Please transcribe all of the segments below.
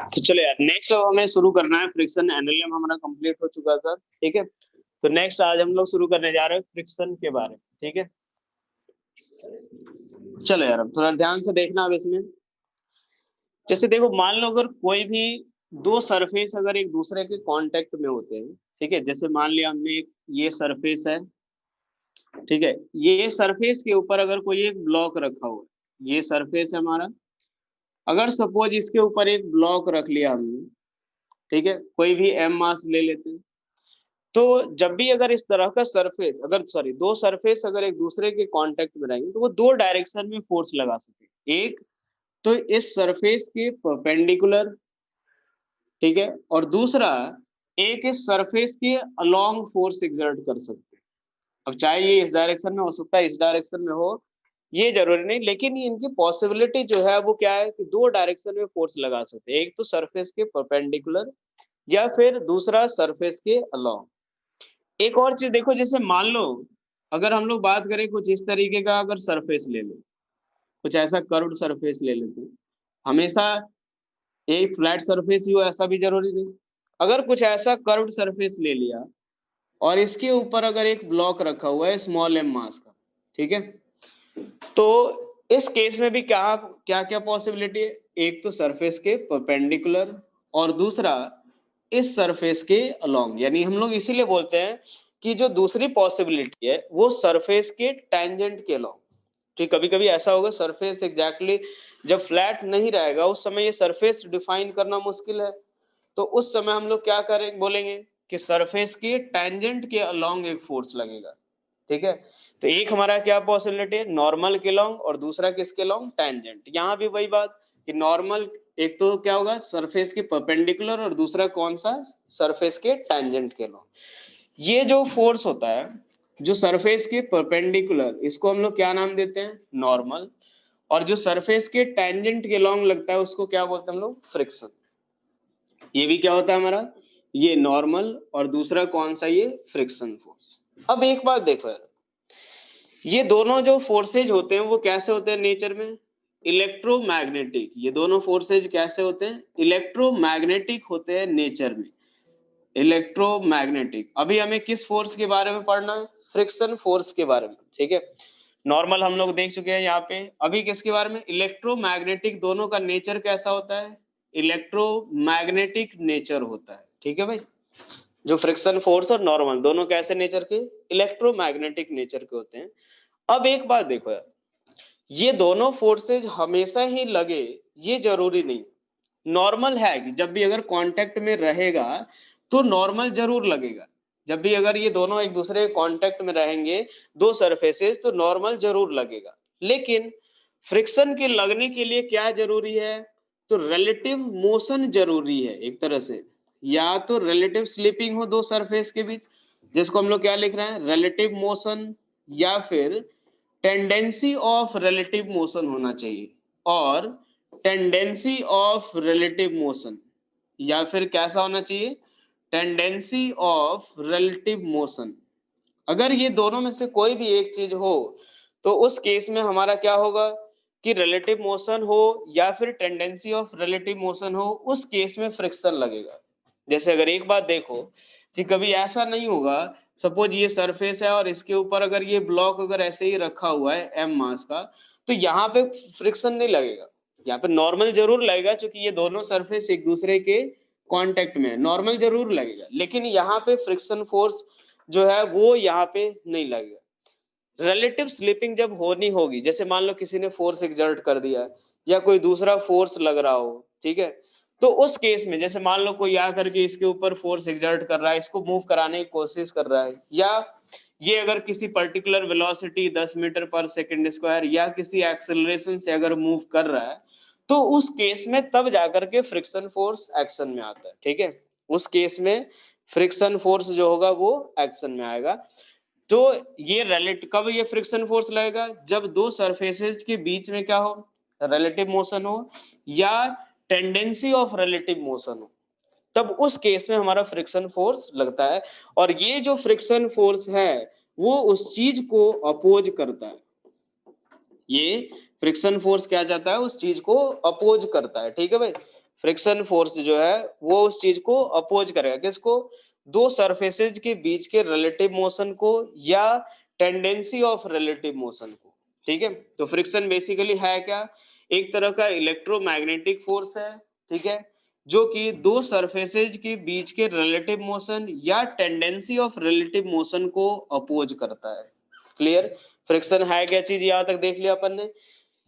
तो चलो यार, नेक्स्ट अब हमें शुरू करना है फ्रिक्शन। एनएलएम हमारा कंप्लीट हो चुका था, ठीक है। तो नेक्स्ट आज हम लोग शुरू करने जा रहे हैं फ्रिक्शन के बारे में, ठीक है। चलो यार, अब थोड़ा ध्यान से देखना। अब इसमें जैसे देखो, मान लो अगर कोई भी दो सरफेस अगर एक दूसरे के कांटेक्ट में होते हैं, ठीक है। जैसे मान लिया हमने ये सरफेस है, ठीक है। ये सरफेस के ऊपर अगर कोई एक ब्लॉक रखा हुआ है, ये सरफेस है हमारा। अगर सपोज इसके ऊपर एक ब्लॉक रख लिया हमने, ठीक है, कोई भी एम मास ले लेते हैं। तो जब भी अगर इस तरह का सरफेस अगर सॉरी दो सरफेस अगर एक दूसरे के कांटेक्ट में रहेंगे तो वो दो डायरेक्शन में फोर्स लगा सके। एक तो इस सरफेस के परपेंडिकुलर, ठीक है, और दूसरा एक इस सरफेस के अलोंग फोर्स एग्जर्ट कर सकते हैं। अब चाहे ये इस डायरेक्शन में हो सकता है, इस डायरेक्शन में हो, ये जरूरी नहीं, लेकिन ये इनकी पॉसिबिलिटी जो है वो क्या है कि दो डायरेक्शन में फोर्स लगा सकते हैं। एक तो सरफेस के परपेंडिकुलर या फिर दूसरा सरफेस के अलोंग। एक और चीज देखो, जैसे मान लो अगर हम लोग बात करें कुछ इस तरीके का अगर सरफेस ले लें, कुछ ऐसा कर्व्ड सरफेस ले लेते हैं। हमेशा एक फ्लैट सरफेस ही हो ऐसा भी जरूरी नहीं। अगर कुछ ऐसा कर्व्ड सरफेस ले लिया और इसके ऊपर अगर एक ब्लॉक रखा हुआ है स्मॉल एम मास का, ठीक है, तो इस केस में भी क्या क्या क्या पॉसिबिलिटी है। एक तो सरफेस के परपेंडिकुलर और दूसरा इस सरफेस के अलोंग। यानी हम लोग इसीलिए बोलते हैं कि जो दूसरी पॉसिबिलिटी है वो सरफेस के टेंजेंट के अलोंग। ठीक, कभी कभी ऐसा होगा सरफेस एग्जैक्टली जब फ्लैट नहीं रहेगा उस समय ये सरफेस डिफाइन करना मुश्किल है। तो उस समय हम लोग क्या करें बोलेंगे कि सरफेस के टेंजेंट के अलोंग एक फोर्स लगेगा, ठीक है। तो एक हमारा क्या पॉसिबिलिटी है, नॉर्मल के लॉन्ग, और दूसरा किसके लॉन्ग, टेंजेंट। यहाँ भी वही बात कि नॉर्मल एक तो क्या होगा सरफेस के परपेंडिकुलर और दूसरा कौन सा, सरफेस के टेंजेंट के लॉन्ग। ये जो फोर्स होता है जो सरफेस के परपेंडिकुलर, इसको हम लोग क्या नाम देते हैं, नॉर्मल। और जो सरफेस के टेंजेंट के लॉन्ग लगता है उसको क्या बोलते हैं हम लोग, फ्रिक्शन। ये भी क्या होता है हमारा, ये नॉर्मल और दूसरा कौन सा, ये फ्रिक्शन फोर्स। अब एक बात देखो यार, ये दोनों जो फोर्सेज होते हैं वो कैसे होते हैं नेचर में, इलेक्ट्रोमैग्नेटिक। ये दोनों फोर्सेज कैसे होते हैं, इलेक्ट्रोमैग्नेटिक होते हैं नेचर में, इलेक्ट्रोमैग्नेटिक। अभी हमें किस फोर्स के बारे में पढ़ना है, फ्रिक्शन फोर्स के बारे में, ठीक है। नॉर्मल हम लोग देख चुके हैं यहाँ पे, अभी किसके बारे में, इलेक्ट्रोमैग्नेटिक। दोनों का नेचर कैसा होता है, इलेक्ट्रोमैग्नेटिक नेचर होता है, ठीक है भाई। जो फ्रिक्शन फोर्स और नॉर्मल दोनों कैसे नेचर के, इलेक्ट्रोमैग्नेटिक नेचर के होते हैं। अब एक बात देखो यार, ये दोनों फोर्सेज हमेशा ही लगे ये जरूरी नहीं। नॉर्मल है कि जब भी अगर कांटेक्ट में रहेगा तो नॉर्मल जरूर लगेगा। जब भी अगर ये दोनों एक दूसरे कांटेक्ट में रहेंगे दो सरफेसेस तो नॉर्मल जरूर लगेगा। लेकिन फ्रिक्शन के लगने के लिए क्या जरूरी है, तो रिलेटिव मोशन जरूरी है एक तरह से, या तो रिलेटिव स्लिपिंग हो दो सरफेस के बीच, जिसको हम लोग क्या लिख रहे हैं, रिलेटिव मोशन, या फिर टेंडेंसी ऑफ रिलेटिव मोशन होना चाहिए। और टेंडेंसी ऑफ रिलेटिव मोशन, या फिर कैसा होना चाहिए, टेंडेंसी ऑफ रिलेटिव मोशन। अगर ये दोनों में से कोई भी एक चीज हो तो उस केस में हमारा क्या होगा कि रिलेटिव मोशन हो या फिर टेंडेंसी ऑफ रिलेटिव मोशन हो, उस केस में फ्रिक्शन लगेगा। जैसे अगर एक बात देखो कि कभी ऐसा नहीं होगा, सपोज ये सरफेस है और इसके ऊपर अगर ये ब्लॉक अगर ऐसे ही रखा हुआ है एम मास का, तो यहाँ पे फ्रिक्शन नहीं लगेगा। यहाँ पे नॉर्मल जरूर लगेगा क्योंकि ये दोनों सरफेस एक दूसरे के कांटेक्ट में है, नॉर्मल जरूर लगेगा, लेकिन यहाँ पे फ्रिक्शन फोर्स जो है वो यहाँ पे नहीं लगेगा। रिलेटिव स्लिपिंग जब होनी होगी, जैसे मान लो किसी ने फोर्स एक्सर्ट कर दिया या कोई दूसरा फोर्स लग रहा हो, ठीक है, तो उस केस में जैसे मान लो कोई आकर के इसके ऊपर फोर्स एक्सर्ट कर रहा है, इसको मूव कराने की कोशिश कर रहा है, या ये अगर किसी पर्टिकुलर वेलोसिटी 10 मीटर पर सेकंड स्क्वायर या किसी एक्सेलरेशन से अगर मूव कर रहा है, तो उस केस में तब जाकर के फ्रिक्शन फोर्स एक्शन में आता है, ठीक है। उस केस में फ्रिक्शन फोर्स जो होगा वो एक्शन में आएगा। तो ये रिलेटिव कब ये फ्रिक्शन फोर्स लगेगा, जब दो सरफेसेस के बीच में क्या हो, रिलेटिव मोशन हो या टेंडेंसी ऑफ रिलेटिव मोशन हो, तब उस केस में हमारा फ्रिक्शन फोर्स लगता है। और ये जो फ्रिक्शन फोर्स है वो उस चीज को अपोज करता है, ये फ्रिक्शन फोर्स क्या चाहता है, उस चीज को अपोज करता है, ठीक है भाई। फ्रिक्शन फोर्स जो है वो उस चीज को अपोज करेगा, किसको? दो सरफेसेज के बीच के रिलेटिव मोशन को या टेंडेंसी ऑफ रिलेटिव मोशन को। ठीक है, तो फ्रिक्शन बेसिकली है क्या? एक तरह का इलेक्ट्रोमैग्नेटिक फोर्स है, ठीक है, जो कि दो सरफेसेज के बीच के रिलेटिव मोशन या टेंडेंसी ऑफ रिलेटिव मोशन को अपोज करता है। क्लियर? फ्रिक्शन है क्या चीज, यहां तक देख लिया अपन ने।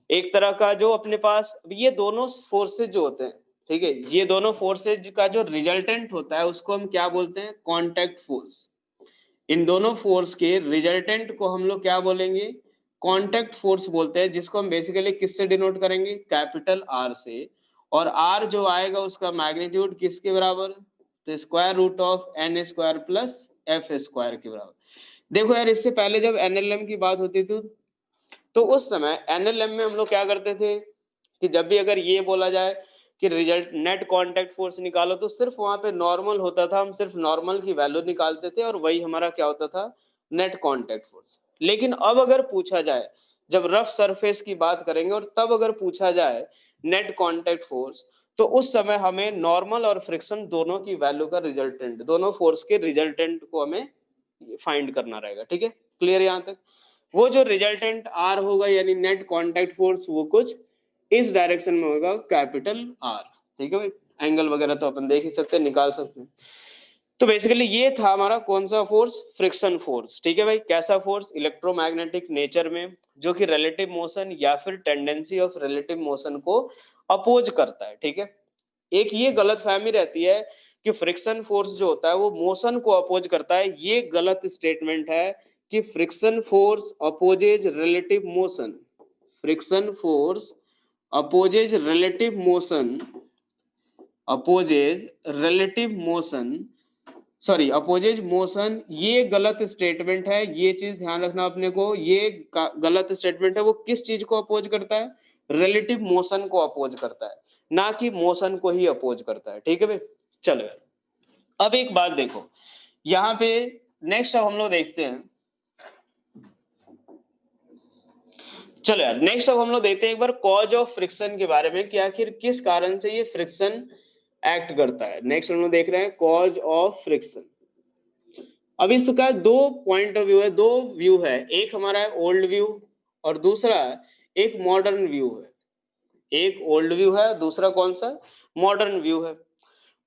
एक तरह का जो अपने पास ये दोनों फोर्सेज जो होते हैं, ठीक है, ये दोनों फोर्सेज का जो रिजल्टेंट होता है उसको हम क्या बोलते हैं? Contact force. इन दोनों फोर्स के रिजल्टेंट को हम लोग क्या बोलेंगे? कांटेक्ट फोर्स बोलते हैं, जिसको हम बेसिकली किससे डिनोट करेंगे? कैपिटल आर से। और आर जो आएगा उसका मैग्नीट्यूड किसके बराबर? तो square root of N square plus F square के बराबर। देखो यार, इससे पहले जब एनएलएम की बात होती थी तो उस समय एनएलएम में हम लोग क्या करते थे कि जब भी अगर ये बोला जाए कि रिजल्ट नेट कांटेक्ट फोर्स निकालो, तो सिर्फ वहां पे नॉर्मल होता था, हम सिर्फ नॉर्मल की वैल्यू निकालते थे और वही हमारा क्या होता था? Net contact force. लेकिन अब अगर पूछा जाए, जब रफ सरफेस की बात करेंगे और तब अगर पूछा जाए नेट कांटेक्ट फोर्स, तो उस समय हमें नॉर्मल और फ्रिक्शन दोनों की वैल्यू का रिजल्टेंट, दोनों फोर्स के रिजल्टेंट को हमें फाइंड करना रहेगा। ठीक है, क्लियर यहां तक? वो जो रिजल्टेंट आर होगा यानी नेट कांटेक्ट फोर्स, वो कुछ इस डायरेक्शन में होगा, कैपिटल आर। ठीक है भाई, एंगल वगैरह तो अपन देख ही सकते हैं, निकाल सकते हैं। तो बेसिकली ये था हमारा कौन सा फोर्स? Friction force. ठीक है भाई, कैसा फोर्स? इलेक्ट्रोमैग्नेटिक नेचर में, जो कि रिलेटिव मोशन या फिर टेंडेंसी ऑफ रिलेटिव मोशन को अपोज करता है। ठीक है, एक ये गलतफहमी रहती है कि फ्रिक्शन फोर्स जो होता है वो मोशन को अपोज करता है। ये गलत स्टेटमेंट है कि friction force opposes relative motion. Friction force opposes relative motion, opposes relative motion, sorry opposes motion, ये गलत स्टेटमेंट है। ये चीज ध्यान रखना अपने को, ये गलत स्टेटमेंट है। वो किस चीज को अपोज करता है? रिलेटिव मोशन को अपोज करता है, ना कि मोशन को ही अपोज करता है। ठीक है भाई, चलो अब एक बात देखो यहाँ पे, नेक्स्ट अब हम लोग देखते हैं, चलो यार नेक्स्ट अब हम लोग देखते हैं एक बार कॉज ऑफ फ्रिक्शन के बारे में कि आखिर किस कारण से ये फ्रिक्शन एक्ट करता है। नेक्स्ट हम लोग देख रहे हैं कॉज ऑफ फ्रिक्शन। अब इसका दो पॉइंट ऑफ व्यू है, दो व्यू है, एक हमारा है ओल्ड व्यू और दूसरा एक मॉडर्न व्यू है। एक ओल्ड व्यू है, दूसरा कौन सा? मॉडर्न व्यू है।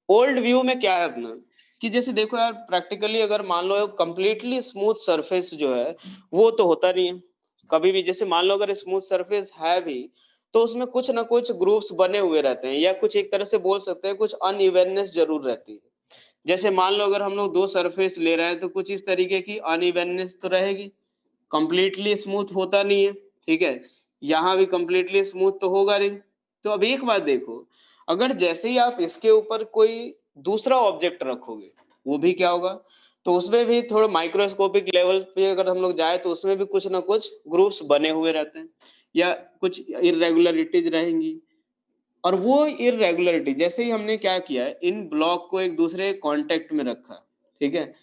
ओल्ड व्यू में क्या है अपना कि जैसे देखो यार, प्रैक्टिकली अगर मान लो कंप्लीटली स्मूथ सरफेस जो है वो तो होता नहीं है कभी भी। जैसे मान लो अगर स्मूथ सरफेस है भी तो उसमें कुछ ना कुछ ग्रुप्स बने हुए रहते हैं, या कुछ एक तरह से बोल सकते हैं कुछ अनइवननेस जरूर रहती है। जैसे मान लो अगर हम लोग दो सरफेस ले रहे हैं तो कुछ इस तरीके की अनइवननेस तो रहेगी, कंप्लीटली स्मूथ होता नहीं है। ठीक है, यहाँ भी कंप्लीटली स्मूथ तो होगा नहीं। तो अब एक बात देखो, अगर जैसे ही आप इसके ऊपर कोई दूसरा ऑब्जेक्ट रखोगे, वो भी क्या होगा? तो उसमें भी थोड़ा माइक्रोस्कोपिक लेवल पे अगर हम लोग जाए तो उसमें भी कुछ ना कुछ ग्रुप्स बने हुए रहते हैं या कुछ इरेगुलरिटीज रहेंगी। और वो इरेगुलरिटी जैसे ही हमने क्या किया है, इन ब्लॉक को एक दूसरे कांटेक्ट में रखा, ठीक है,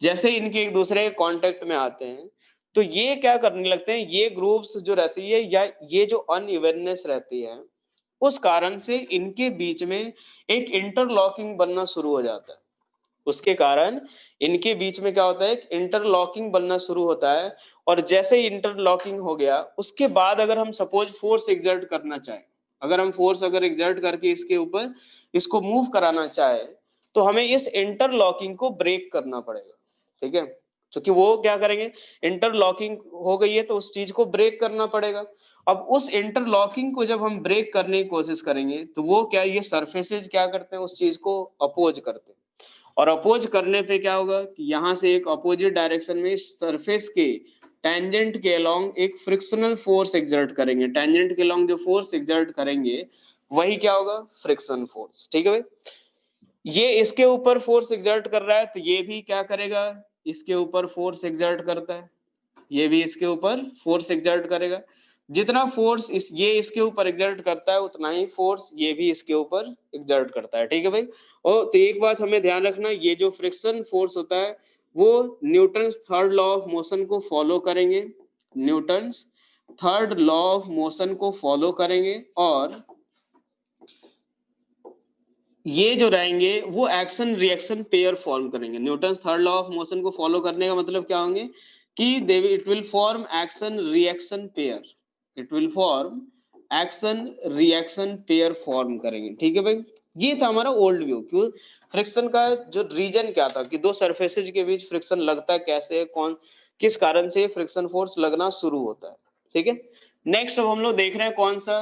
जैसे ही इनके एक दूसरे कांटेक्ट में आते हैं तो ये क्या करने लगते हैं, ये ग्रुप्स जो रहती है या ये जो अनइवननेस रहती है उस कारण से इनके बीच में एक इंटरलॉकिंग बनना शुरू हो जाता है। उसके कारण इनके बीच में क्या होता है, एक इंटरलॉकिंग बनना शुरू होता है। और जैसे ही इंटरलॉकिंग हो गया उसके बाद अगर हम सपोज फोर्स एग्जर्ट करना चाहें, अगर हम फोर्स अगर एग्जर्ट करके इसके ऊपर इसको मूव कराना चाहे तो हमें इस इंटरलॉकिंग को ब्रेक करना पड़ेगा। ठीक है, क्योंकि वो क्या करेंगे, इंटरलॉकिंग हो गई है तो उस चीज को ब्रेक करना पड़ेगा। अब उस इंटरलॉकिंग को जब हम ब्रेक करने की कोशिश करेंगे तो वो क्या, ये सरफेसेज क्या करते हैं, उस चीज को अपोज करते हैं। और अपोज करने पे क्या होगा कि यहाँ से एक अपोजिट डायरेक्शन में सरफेस के टेंजेंट के अलोंग एक फ्रिक्शनल फोर्स एग्जर्ट करेंगे। टेंजेंट के अलोंग जो फोर्स एग्जर्ट करेंगे वही क्या होगा, फ्रिक्शन फोर्स। ठीक है भाई, ये इसके ऊपर फोर्स एग्जर्ट कर रहा है तो ये भी क्या करेगा, इसके ऊपर फोर्स एग्जर्ट करता है, ये भी इसके ऊपर फोर्स एग्जर्ट करेगा। जितना फोर्स ये इसके ऊपर एग्जर्ट करता है उतना ही फोर्स ये भी इसके ऊपर एग्जर्ट करता है। ठीक है भाई, और तो एक बात हमें ध्यान रखना, ये जो फ्रिक्शन फोर्स होता है वो Newton's third law of motion को फॉलो करेंगे, Newton's third law of motion को फॉलो करेंगे। और ये जो रहेंगे वो एक्शन रिएक्शन पेयर फॉर्म करेंगे। Newton third law of motion को फॉलो करने का मतलब क्या होंगे कि they it will form action reaction pair, it will form action reaction pair form करेंगे। ठीक है भाई, ये था हमारा ओल्ड व्यू। क्यों फ्रिक्शन का जो रीजन क्या था कि दो सरफेसेज के बीच फ्रिक्शन लगता है, कैसे, कौन, किस कारण से फ्रिक्शन फोर्स लगना शुरू होता है। ठीक है, नेक्स्ट अब हम लोग देख रहे हैं कौन सा,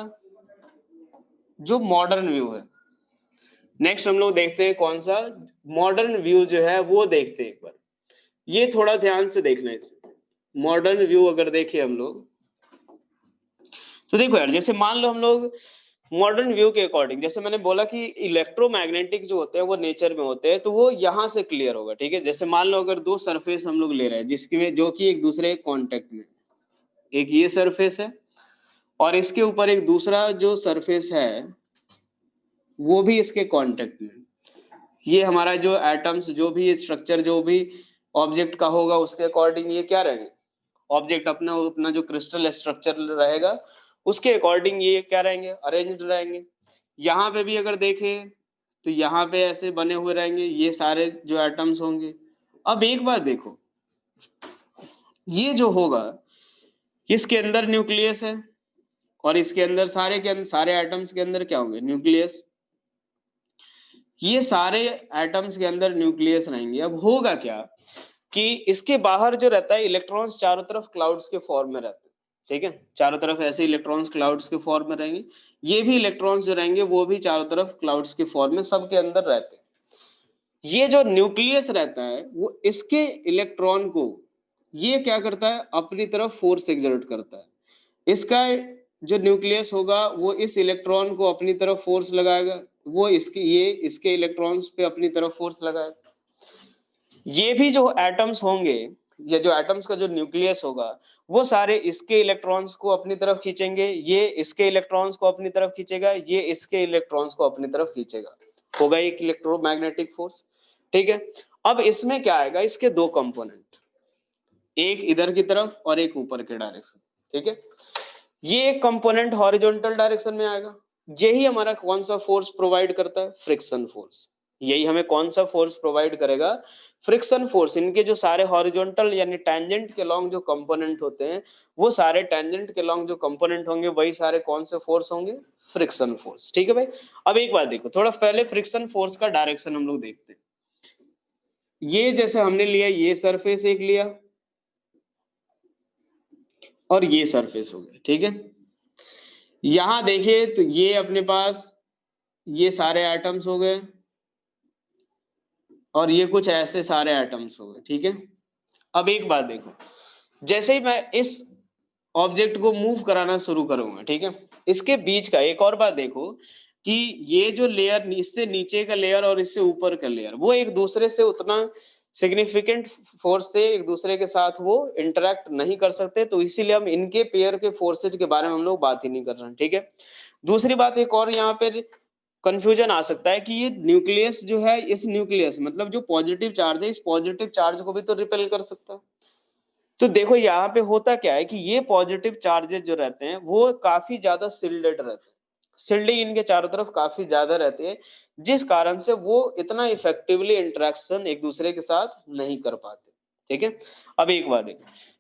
जो मॉडर्न व्यू है। नेक्स्ट हम लोग देखते हैं कौन सा मॉडर्न व्यू जो है वो देखते हैं एक बार। ये थोड़ा ध्यान से देखना है इसमें। मॉडर्न व्यू अगर देखें हम लोग तो देखो यार, जैसे मान लो हम लोग मॉडर्न व्यू के अकॉर्डिंग, जैसे मैंने बोला कि इलेक्ट्रोमैग्नेटिक जो होते हैं वो नेचर में होते हैं, तो वो यहाँ से क्लियर होगा। ठीक है, जैसे मान लो अगर दो सरफेस हम लोग ले रहे हैं जिसकी में जो कि एक दूसरे कांटेक्ट में, एक ये सरफेस है और इसके ऊपर एक दूसरा जो सरफेस है वो भी इसके कांटेक्ट में। ये हमारा जो एटम्स, जो भी स्ट्रक्चर, जो भी ऑब्जेक्ट का होगा उसके अकॉर्डिंग ये क्या रहेंगे, ऑब्जेक्ट अपना अपना जो क्रिस्टल स्ट्रक्चर रहेगा उसके अकॉर्डिंग ये क्या रहेंगे, अरेंज्ड रहेंगे। यहाँ पे भी अगर देखें तो यहाँ पे ऐसे बने हुए रहेंगे ये सारे जो एटम्स होंगे। अब एक बात देखो, ये जो होगा इसके अंदर न्यूक्लियस है और इसके अंदर सारे के अंदर सारे एटम्स के अंदर क्या होंगे, न्यूक्लियस। ये सारे एटम्स के अंदर न्यूक्लियस रहेंगे। अब होगा क्या कि इसके बाहर जो रहता है इलेक्ट्रॉन्स चारों तरफ क्लाउड्स के फॉर्म में रहते हैं। ठीक है, चारों तरफ ऐसे इलेक्ट्रॉन्स क्लाउड्स के फॉर्म में रहेंगे। ये भी इलेक्ट्रॉन्स जो रहेंगे वो भी चारों तरफ क्लाउड्स के फॉर्म में सबके अंदर रहते हैं। ये जो न्यूक्लियस रहता है वो इसके इलेक्ट्रॉन को ये क्या करता है, अपनी तरफ फोर्स एक्सर्ट करता है। इसका जो न्यूक्लियस होगा वो इस इलेक्ट्रॉन को अपनी तरफ फोर्स लगाएगा, वो इसके इलेक्ट्रॉन्स पे अपनी तरफ फोर्स लगाएगा। ये भी जो एटम्स होंगे, ये जो एटम्स का जो न्यूक्लियस होगा वो सारे इसके इलेक्ट्रॉन्स को अपनी तरफ खींचेंगे, ये इसके इलेक्ट्रॉन्स को अपनी तरफ खींचेगा, ये इसके इलेक्ट्रॉन्स को अपनी तरफ खींचेगा। होगा एक इलेक्ट्रोमैग्नेटिक फोर्स। ठीक है, अब इसमें क्या आएगा, इसके दो कंपोनेंट, एक इधर की तरफ और एक ऊपर के डायरेक्शन। ठीक है, ये एक कंपोनेंट हॉरिजॉन्टल डायरेक्शन में आएगा। यही हमारा कौन सा फोर्स प्रोवाइड करता है, फ्रिक्शन फोर्स। यही हमें कौन सा फोर्स प्रोवाइड करेगा, फ्रिक्शन फोर्स। इनके जो सारे हॉरिजॉन्टल यानी टेंजेंट के लॉन्ग जो कंपोनेंट होते हैं वो सारे टेंजेंट के लॉन्ग जो कंपोनेंट होंगे वही सारे कौन से फोर्स होंगे, फ्रिक्शन फोर्स। ठीक है भाई, अब एक बात देखो, थोड़ा पहले फ्रिक्शन फोर्स का डायरेक्शन हम लोग देखते हैं। ये जैसे हमने लिया, ये सरफेस एक लिया और ये सरफेस हो गया। ठीक है, यहां देखिए तो ये अपने पास ये सारे एटम्स हो गए और ये कुछ ऐसे सारे एटम्स हो गए। ठीक है, अब एक बात देखो, जैसे ही मैं इस ऑब्जेक्ट को मूव कराना शुरू करूंगा, ठीक है, इसके बीच का एक और बात देखो कि ये जो लेयर, इससे नीचे का लेयर और इससे ऊपर का लेयर, वो एक दूसरे से उतना सिग्निफिकेंट फोर्स से एक दूसरे के साथ वो इंटरेक्ट नहीं कर सकते, तो इसीलिए हम इनके पेयर के फोर्सेज के बारे में हम लोग बात ही नहीं कर रहे हैं। ठीक है, दूसरी बात एक और यहाँ पे कंफ्यूजन आ सकता है कि ये न्यूक्लियस जो है, इस न्यूक्लियस मतलब जो पॉजिटिव चार्ज है, इस पॉजिटिव चार्ज को भी तो रिपेल कर सकता है। तो देखो यहाँ पे होता क्या है कि ये पॉजिटिव चार्जेस जो रहते हैं वो काफी ज्यादा शिल्डेड रहते हैं, शिल्डिंग इनके चारों तरफ काफी ज्यादा रहती है, जिस कारण से वो इतना इफेक्टिवली इंटरेक्शन एक दूसरे के साथ नहीं कर पाते। ठीक है, अब एक बात है,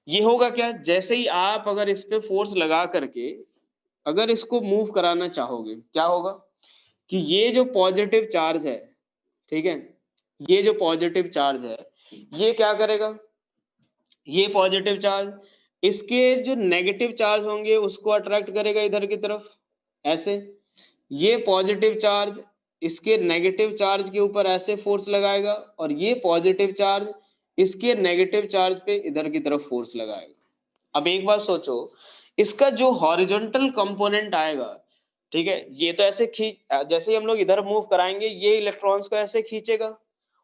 ये होगा क्या, जैसे ही आप अगर इस पे फोर्स लगा करके अगर इसको मूव कराना चाहोगे, क्या होगा कि ये जो पॉजिटिव चार्ज है, ठीक है, ये जो पॉजिटिव चार्ज है ये क्या करेगा, ये पॉजिटिव चार्ज इसके जो नेगेटिव चार्ज होंगे उसको अट्रैक्ट करेगा इधर की तरफ ऐसे। ये पॉजिटिव चार्ज इसके नेगेटिव चार्ज के ऊपर ऐसे फोर्स लगाएगा और ये पॉजिटिव चार्ज इसके नेगेटिव चार्ज पे इधर की तरफ फोर्स लगाएगा। अब एक बात सोचो, इसका जो हॉरिजॉन्टल कंपोनेंट आएगा, ठीक है, ये तो ऐसे खींच, जैसे ही हम लोग इधर मूव कराएंगे ये इलेक्ट्रॉन्स को ऐसे खींचेगा,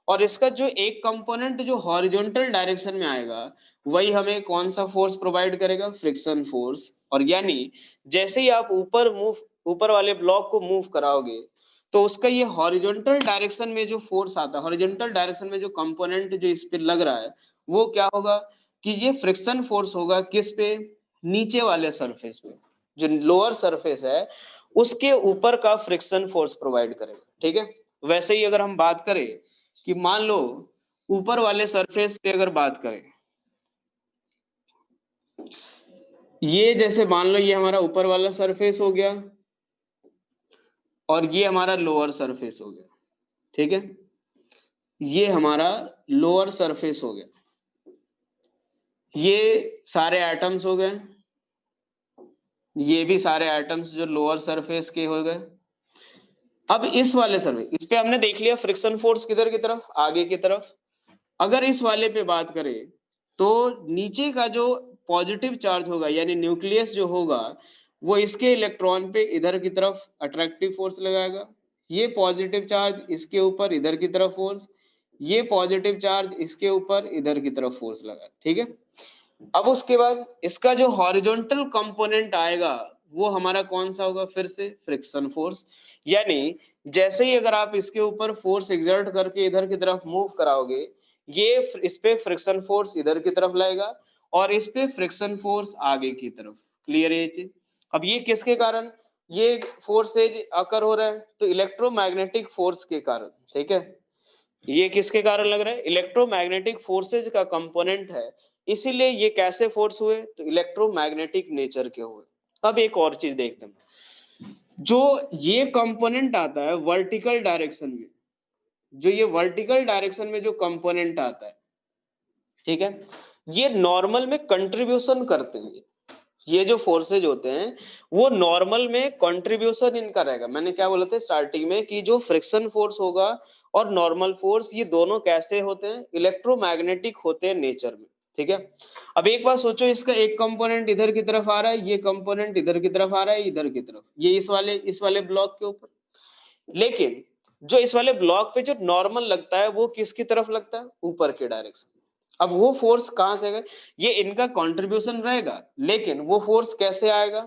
और इसका जो एक कंपोनेंट जो हॉरिजॉन्टल डायरेक्शन में आएगा वही हमें कौन सा फोर्स प्रोवाइड करेगा, फ्रिक्शन फोर्स। और यानी जैसे ही आप ऊपर वाले ब्लॉक को मूव कराओगे तो उसका ये हॉरिजॉन्टल डायरेक्शन में जो फोर्स आता है, हॉरिजॉन्टल डायरेक्शन में जो कंपोनेंट जो इस पे लग रहा है वो क्या होगा कि ये फ्रिक्शन फोर्स होगा किस पे, नीचे वाले सरफेस पे, जो लोअर सरफेस है उसके ऊपर का फ्रिक्शन फोर्स प्रोवाइड करेगा। ठीक है, वैसे ही अगर हम बात करें कि मान लो ऊपर वाले सरफेस पे अगर बात करें, ये जैसे मान लो ये हमारा ऊपर वाला सरफेस हो गया और ये हमारा लोअर सरफेस हो गया, ठीक है, ये हमारा लोअर सरफेस हो गया, ये सारे एटम्स हो गए, ये भी सारे एटम्स जो लोअर सरफेस के हो गए। अब इस वाले सरफेस, इस पे हमने देख लिया फ्रिक्शन फोर्स किधर की तरफ, आगे की तरफ। अगर इस वाले पे बात करें तो नीचे का जो पॉजिटिव चार्ज होगा यानी न्यूक्लियस जो होगा वो इसके इलेक्ट्रॉन पे इधर की तरफ अट्रैक्टिव फोर्स लगाएगा, ये पॉजिटिव चार्ज इसके ऊपर इधर की तरफ फोर्स, ये पॉजिटिव चार्ज इसके ऊपर इधर की तरफ फोर्स लगा, ठीक है। अब उसके बाद इसका जो हॉरिजॉन्टल कंपोनेंट आएगा वो हमारा कौन सा होगा, फिर से फ्रिक्शन फोर्स। यानी जैसे ही अगर आप इसके ऊपर फोर्स एक्सर्ट करके इधर की तरफ मूव कराओगे, ये इस पे फ्रिक्शन फोर्स इधर की तरफ लाएगा और इस पे फ्रिक्शन फोर्स आगे की तरफ। क्लियर है ये चीज? अब ये किसके कारण ये फोर्सेज अकर हो रहा है, तो इलेक्ट्रोमैग्नेटिक फोर्स के कारण, ठीक है। ये किसके कारण लग रहा है, इलेक्ट्रोमैग्नेटिक फोर्सेज का कंपोनेंट है, इसीलिए ये कैसे फोर्स हुए, तो इलेक्ट्रोमैग्नेटिक नेचर के हुए। अब एक और चीज देखते हैं, जो ये कंपोनेंट आता है वर्टिकल डायरेक्शन में, जो ये वर्टिकल डायरेक्शन में जो कंपोनेंट आता है, ठीक है, ये नॉर्मल में कंट्रीब्यूशन करते हैं। ये जो फोर्सेज होते हैं वो नॉर्मल में कंट्रीब्यूशन इनका रहेगा। मैंने क्या बोला था स्टार्टिंग में कि जो फ्रिक्शन फोर्स होगा और नॉर्मल फोर्स, ये दोनों कैसे होते हैं, इलेक्ट्रोमैग्नेटिक होते हैं नेचर में, ठीक है। अब एक बात सोचो, इसका एक कंपोनेंट इधर की तरफ आ रहा है, ये कंपोनेंट इधर की तरफ आ रहा है, इधर की तरफ, ये इस वाले ब्लॉक के ऊपर, लेकिन जो इस वाले ब्लॉक पे जो नॉर्मल लगता है वो किसकी तरफ लगता है, ऊपर के डायरेक्शन। अब वो फोर्स कहां से आएगा, ये इनका कंट्रीब्यूशन रहेगा, लेकिन वो फोर्स कैसे आएगा,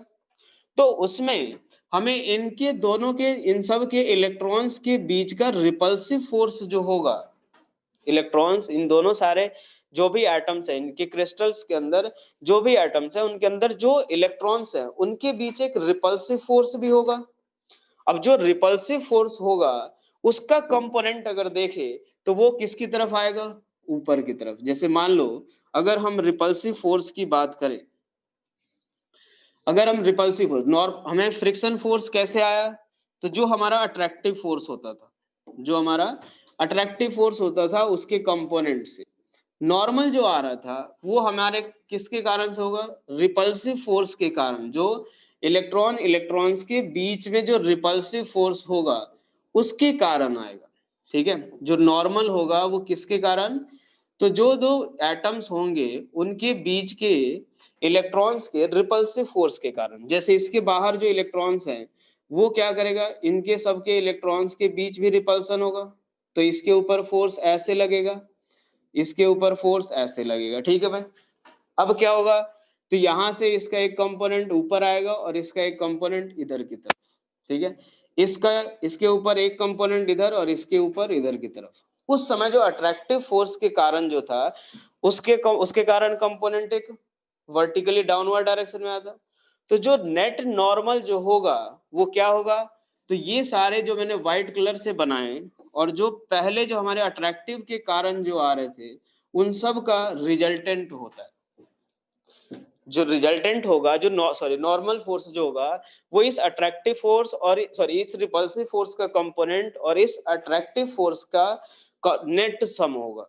तो उसमें हमें इनके दोनों के, इन सब के इलेक्ट्रॉन्स के बीच का रिपल्सिव फोर्स जो होगा, इलेक्ट्रॉन्स इन दोनों सारे जो भी एटम्स हैं इनके क्रिस्टल्स के अंदर, जो भी एटम्स हैं उनके अंदर जो इलेक्ट्रॉन्स हैं उनके बीच एक रिपल्सिव फोर्स भी होगा। अब जो रिपल्सिव फोर्स होगा उसका कंपोनेंट अगर देखे तो वो किसकी तरफ आएगा, ऊपर की तरफ। जैसे मान लो अगर हम रिपल्सिव फोर्स की बात करें, अगर हम रिपल्सिव फोर्स हमें फ्रिक्शन फोर्स कैसे आया, तो जो हमारा अट्रैक्टिव फोर्स होता था, जो हमारा अट्रैक्टिव फोर्स होता था उसके कंपोनेंट से नॉर्मल जो आ रहा था वो हमारे किसके कारण से होगा, रिपल्सिव फोर्स के कारण। जो इलेक्ट्रॉन्स के बीच में जो रिपल्सिव फोर्स होगा उसके कारण आएगा, ठीक है। जो नॉर्मल होगा वो किसके कारण, तो जो दो एटम्स होंगे उनके बीच के इलेक्ट्रॉन्स के रिपल्सिव फोर्स के कारण। जैसे इसके बाहर जो इलेक्ट्रॉन्स हैं वो क्या करेगा, इनके सबके इलेक्ट्रॉन्स के बीच भी रिपल्सन होगा, तो इसके ऊपर फोर्स ऐसे लगेगा, इसके ऊपर फोर्स ऐसे लगेगा, ठीक है भाई। अब क्या होगा, तो यहां से इसका एक कंपोनेंट ऊपर आएगा और इसका एक कंपोनेंट इधर की तरफ, ठीक है। इसका इसके ऊपर एक कंपोनेंट इधर और इसके ऊपर इधर की तरफ। उस समय जो अट्रैक्टिव फोर्स के कारण जो था उसके कारण कंपोनेंट एक वर्टिकली डाउनवर्ड डायरेक्शन में आता। तो जो नेट नॉर्मल जो होगा वो क्या होगा, तो ये सारे जो मैंने व्हाइट कलर से बनाए और जो पहले जो हमारे अट्रैक्टिव के कारण जो आ रहे थे उन सब का रिजल्टेंट होता है। जो रिजल्टेंट होगा, जो नॉर्मल फोर्स जो होगा वो इस अट्रैक्टिव फोर्स और इस रिपल्सिव फोर्स का कंपोनेंट और इस अट्रैक्टिव फोर्स का नेट सम होगा,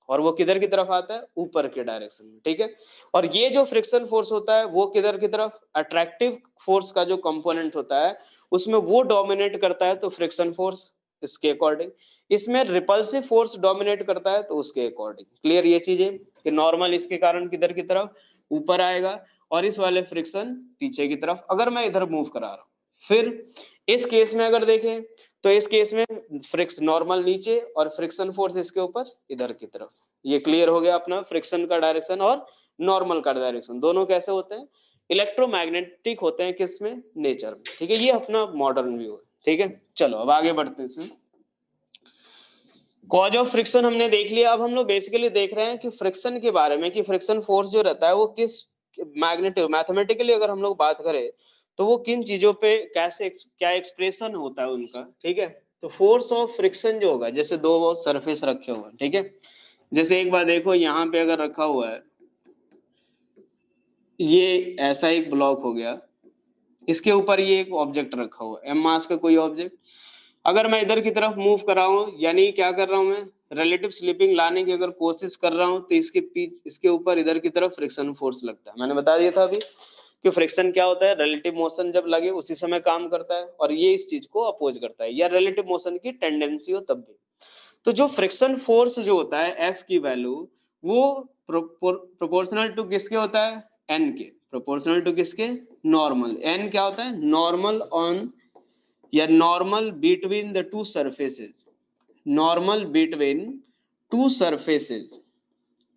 और वो किधर की तरफ आता है, ऊपर के डायरेक्शन में, ठीक है। और ये जो फ्रिक्शन फोर्स होता है वो किधर की तरफ, अट्रैक्टिव फोर्स का जो कंपोनेंट होता है उसमें वो डोमिनेट करता है तो फ्रिक्शन फोर्स इसके अकॉर्डिंग, इसमें रिपल्सिव फोर्स डोमिनेट करता है तो उसके अकॉर्डिंग। क्लियर ये चीजें कि नॉर्मल इसके कारण किधर की तरफ, ऊपर आएगा, और इस वाले फ्रिक्शन पीछे की तरफ अगर मैं इधर मूव करा रहा हूं। फिर इस केस में अगर देखें तो इस केस में फ्रिक्स नॉर्मल नीचे और फ्रिक्शन फोर्स इसके ऊपर इधर की तरफ। ये क्लियर हो गया अपना फ्रिक्शन का डायरेक्शन और नॉर्मल का डायरेक्शन दोनों कैसे होते हैं, इलेक्ट्रोमैग्नेटिक होते हैं, किसमें, नेचर में, ठीक है। ये अपना मॉडर्न व्यू है, ठीक है। चलो अब आगे बढ़ते हैं इसमें। कॉज ऑफ फ्रिक्शन हमने देख लिया। अब हम लोग बेसिकली देख रहे हैं कि फ्रिक्शन के बारे में, कि फ्रिक्शन फोर्स जो रहता है वो किस मैथमेटिकली अगर हम लोग बात करें तो वो किन चीजों पे कैसे क्या एक्सप्रेशन होता है उनका, ठीक है। तो फोर्स ऑफ फ्रिक्शन जो होगा, जैसे दो सरफेस रखे हुए हैं, ठीक है, जैसे एक बार देखो यहाँ पे अगर रखा हुआ है, ये ऐसा एक ब्लॉक हो गया, इसके ऊपर ये एक ऑब्जेक्ट रखा हुआ है, एम मास का कोई ऑब्जेक्ट, अगर मैं इधर की तरफ मूव कर रहा हूँ, यानी क्या कर रहा हूँ मैं, रिलेटिव स्लिपिंग लाने की अगर कोशिश कर रहा हूँ, तो इसके ऊपर इधर की तरफ फ्रिक्शन फोर्स लगता है। मैंने बता दिया था अभी कि फ्रिक्शन क्या होता है, रिलेटिव मोशन जब लगे उसी समय काम करता है, और ये इस चीज को अपोज करता है, या रिलेटिव मोशन की टेंडेंसी हो तब भी। तो जो फ्रिक्शन फोर्स जो होता है एफ की वैल्यू, वो प्रोपोर्शनल टू किसके होता है, एन के, प्रोपोर्शनल टू किसके, नॉर्मल, एन क्या होता है, नॉर्मल ऑन या normal between the two surfaces, normal between two surfaces,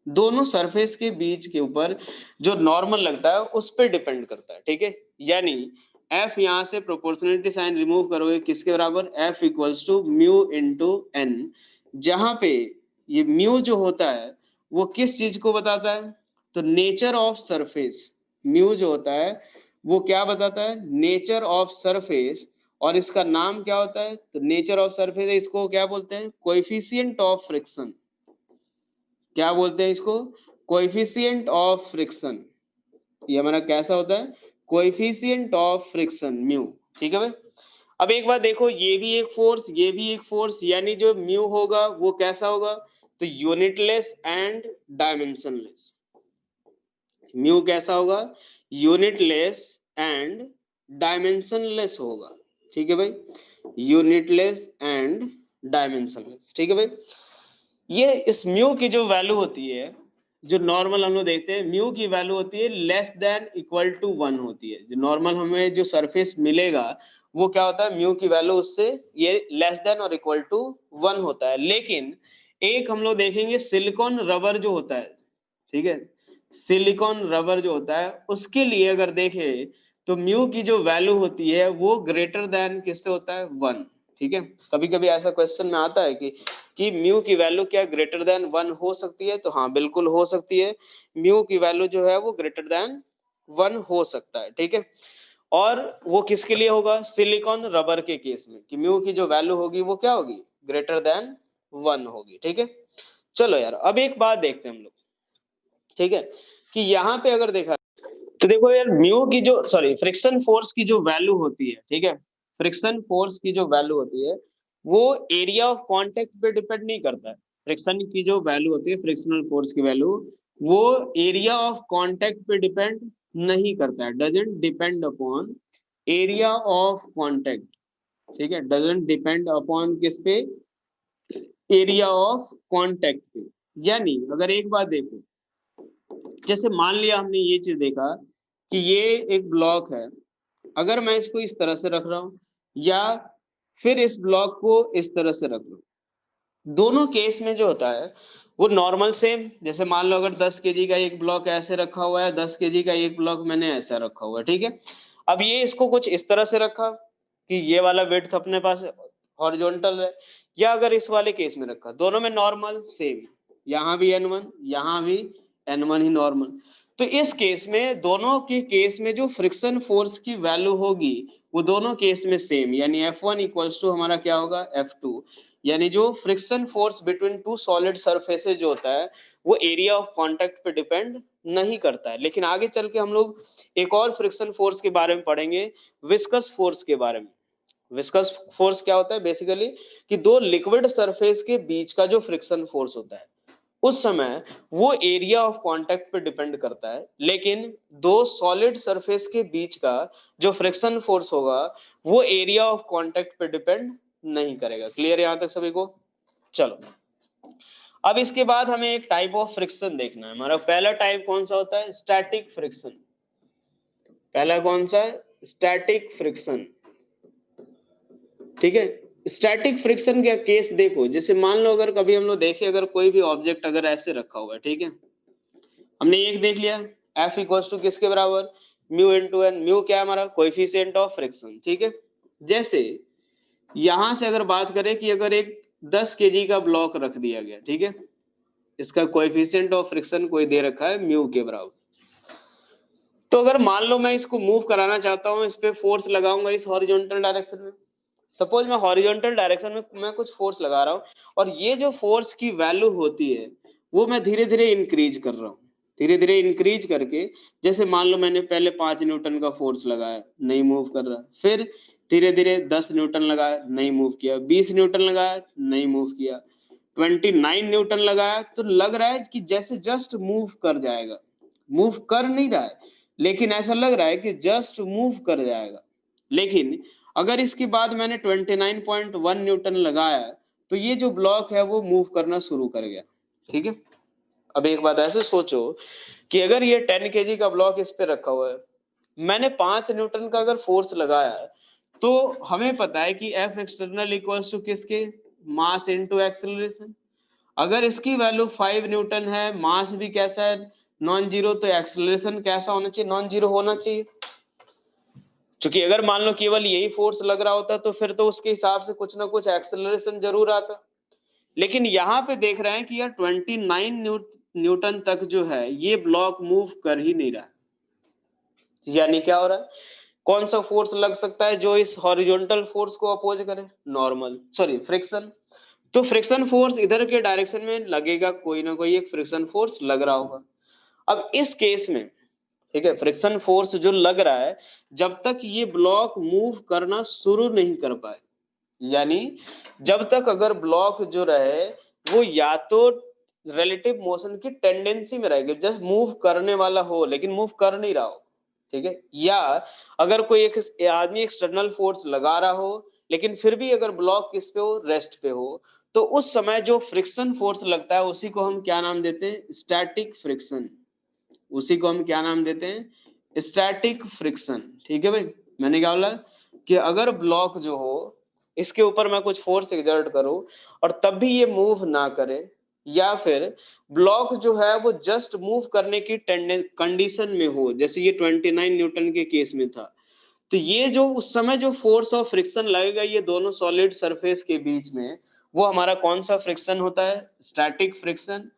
दोनों सरफेस के बीच के ऊपर जो नॉर्मल लगता है उस पर डिपेंड करता है, ठीक है। यानी एफ यहां से प्रोपोर्शनलिटी साइन रिमूव करोगे किसके बराबर, F equals to mu into N, जहां पे ये म्यू जो होता है वो किस चीज को बताता है, तो नेचर ऑफ सरफेस, म्यू जो होता है वो क्या बताता है, नेचर ऑफ सरफेस, और इसका नाम क्या होता है, तो नेचर ऑफ सरफेस, इसको क्या बोलते हैं, कोएफिशिएंट ऑफ फ्रिक्शन, क्या बोलते हैं इसको, कोएफिशिएंट ऑफ फ्रिक्शन, ये हमारा कैसा होता है, कोएफिशिएंट ऑफ फ्रिक्शन म्यू, ठीक है भाई। अब एक बात देखो, ये भी एक फोर्स, ये भी एक फोर्स, यानी जो म्यू होगा वो कैसा होगा, तो यूनिटलेस एंड डायमेंशनलेस, म्यू कैसा होगा, यूनिटलेस एंड डायमेंशनलेस होगा, ठीक है भाई, यूनिटलेस एंड डायमेंशनलेस, ठीक है भाई। ये इस म्यू की जो वैल्यू होती है, जो नॉर्मल हम लोग देखते हैं, म्यू की वैल्यू होती है लेस देन इक्वल टू 1 होती है, जो नॉर्मल हमें जो सरफेस मिलेगा वो क्या होता है, म्यू की वैल्यू उससे ये लेस देन और इक्वल टू 1 होता है। लेकिन एक हम लोग देखेंगे सिलिकॉन रबर जो होता है, ठीक है, सिलिकॉन रबर जो होता है उसके लिए अगर देखें तो म्यू की जो वैल्यू होती है वो ग्रेटर देन किससे होता है, 1, ठीक है। कभी कभी ऐसा क्वेश्चन में आता है कि म्यू की वैल्यू क्या ग्रेटर देन 1 हो सकती है, तो हाँ बिल्कुल हो सकती है, म्यू की वैल्यू जो है वो ग्रेटर देन 1 हो सकता है, ठीक है। और वो किसके लिए होगा, सिलिकॉन रबर के केस में, कि म्यू की जो वैल्यू होगी वो क्या होगी, ग्रेटर देन 1 होगी, ठीक है। चलो यार अब एक बात देखते हैं हम लोग, ठीक है, कि यहाँ पे अगर देखा तो देखो यार, म्यू की जो सॉरी फ्रिक्शन फोर्स की जो वैल्यू होती है, ठीक है, फ्रिक्शन फोर्स की जो वैल्यू होती है वो एरिया ऑफ कांटेक्ट पे डिपेंड नहीं करता है। फ्रिक्शन की जो वैल्यू होती है, फ्रिक्शनल फोर्स की वैल्यू, वो एरिया ऑफ कांटेक्ट पे डिपेंड नहीं करता है, doesn't depend upon area of contact, ठीक है, डजंट डिपेंड अपॉन किस पे, एरिया ऑफ कांटेक्ट पे। यानी अगर एक बात देखो, जैसे मान लिया हमने ये चीज देखा कि ये एक ब्लॉक है, अगर मैं इसको इस तरह से रख रहा हूं या फिर इस ब्लॉक को इस तरह से रख लूं, दोनों केस में जो होता है वो नॉर्मल सेम, जैसे मान लो अगर 10 केजी का एक ब्लॉक ऐसे रखा हुआ है, 10 केजी का एक ब्लॉक मैंने ऐसा रखा हुआ है, ठीक है। अब ये इसको कुछ इस तरह से रखा कि ये वाला विड्थ अपने पास हॉरिजॉन्टल है, या अगर इस वाले केस में रखा, दोनों में नॉर्मल सेम, यहाँ भी N1 यहाँ भी N1 ही नॉर्मल। तो इस केस में, दोनों के केस में जो फ्रिक्शन फोर्स की वैल्यू होगी वो दोनों केस में सेम, यानी F1 इक्वल्स टू हमारा क्या होगा, F2, यानी जो friction force between two solid surfaces जो होता है वो एरिया ऑफ कांटेक्ट पे डिपेंड नहीं करता है। लेकिन आगे चल के हम लोग एक और फ्रिक्शन फोर्स के बारे में पढ़ेंगे, विस्कस फोर्स के बारे में। विस्कस फोर्स क्या होता है, बेसिकली कि दो लिक्विड सरफेस के बीच का जो फ्रिक्शन फोर्स होता है उस समय वो एरिया ऑफ कांटेक्ट पे डिपेंड करता है, लेकिन दो सॉलिड सरफेस के बीच का जो फ्रिक्शन फोर्स होगा वो एरिया ऑफ कांटेक्ट पे डिपेंड नहीं करेगा। क्लियर यहां तक सभी को? चलो अब इसके बाद हमें एक टाइप ऑफ फ्रिक्शन देखना है। हमारा पहला टाइप कौन सा होता है, स्टैटिक फ्रिक्शन। पहला कौन सा है, स्टैटिक फ्रिक्शन, ठीक है। स्टैटिक फ्रिक्शन का केस देखो, जैसे मान लो अगर कभी हम लोग देखें, अगर कोई भी ऑब्जेक्ट अगर ऐसे रखा हुआ है, ठीक है, हमने एक देख लिया F इक्वल्स टू किसके बराबर, म्यू इंटू एन, म्यू क्या है हमारा कोएफिशिएंट ऑफ फ्रिक्शन, ठीक है। जैसे यहां से अगर बात करें कि अगर एक 10 केजी का ब्लॉक रख दिया गया, ठीक है, इसका कोएफिशिएंट ऑफ फ्रिक्शन कोई दे रखा है म्यू के बराबर, तो अगर मान लो मैं इसको मूव कराना चाहता हूं, इस पे फोर्स लगाऊंगा इस हॉरिजॉन्टल डायरेक्शन में, सपोज मैं हॉरिजॉन्टल डायरेक्शन में मैं कुछ फोर्स लगा रहा हूँ और ये जो फोर्स की वैल्यू होती है वो मैं धीरे धीरे इंक्रीज कर रहा हूँ, धीरे धीरे इंक्रीज करके, जैसे मान लो मैंने पहले 5 न्यूटन का फोर्स लगाया, नहीं मूव कर रहा, फिर धीरे धीरे 10 न्यूटन लगाया, नहीं मूव किया, 20 न्यूटन लगाया, नहीं मूव किया, 29 न्यूटन लगाया, तो लग रहा है कि जैसे जस्ट मूव कर जाएगा, मूव कर नहीं रहा है लेकिन ऐसा लग रहा है कि जस्ट मूव कर जाएगा। लेकिन अगर इसके बाद मैंने 29.1 न्यूटन लगाया तो ये जो ब्लॉक है वो मूव करना शुरू कर गया। ठीक है, अब एक बात ऐसे सोचो कि अगर ये 10 केजी का ब्लॉक इस पे रखा हुआ है, मैंने 5 न्यूटन का अगर फोर्स लगाया तो हमें पता है कि F एक्सटर्नल इक्वल्स टू किसके, मास इनटू एक्सेलरेशन। अगर इसकी वैल्यू 5 न्यूटन है, मास भी कैसा है, नॉन जीरो, तो एक्सेलरेशन कैसा होना चाहिए, नॉन जीरो होना चाहिए। क्योंकि अगर मान लो केवल यही फोर्स लग रहा होता तो फिर तो उसके हिसाब से कुछ ना कुछ एक्सेलरेशन जरूर आता। लेकिन यहाँ पे देख रहे हैं कि यार 29 न्यूटन तक जो है ये ब्लॉक मूव कर ही नहीं रहा है। यानी क्या हो रहा है, कौन सा फोर्स लग सकता है जो इस हॉरिजॉन्टल फोर्स को अपोज करे, नॉर्मल सॉरी फ्रिक्शन। तो फ्रिक्शन फोर्स इधर के डायरेक्शन में लगेगा, कोई ना कोई एक फ्रिक्शन फोर्स लग रहा होगा। अब इस केस में, ठीक है, फ्रिक्शन फोर्स जो लग रहा है जब तक ये ब्लॉक मूव करना शुरू नहीं कर पाए, यानी जब तक अगर ब्लॉक जो रहे वो या तो रिलेटिव मोशन की टेंडेंसी में रहेगा, जस्ट मूव करने वाला हो लेकिन मूव कर नहीं रहा हो, ठीक है, या अगर कोई एक आदमी एक्सटर्नल फोर्स लगा रहा हो लेकिन फिर भी अगर ब्लॉक किस पे हो, रेस्ट पे हो, तो उस समय जो फ्रिक्शन फोर्स लगता है उसी को हम क्या नाम देते हैं, स्टैटिक फ्रिक्शन। उसी को हम क्या नाम देते हैं, स्टैटिक फ्रिक्शन। ठीक है भाई, मैंने क्या बोला कि अगर ब्लॉक जो हो इसके ऊपर मैं कुछ फोर्स एक्सर्ट करूं और तब भी ये मूव ना करे, या फिर ब्लॉक जो है वो जस्ट मूव करने की कंडीशन में हो, जैसे ये 29 न्यूटन के केस में था, तो ये जो उस समय जो फोर्स ऑफ फ्रिक्शन लगेगा ये दोनों सॉलिड सरफेस के बीच में, वो हमारा कौन सा फ्रिक्शन होता है, स्टैटिक फ्रिक्शन।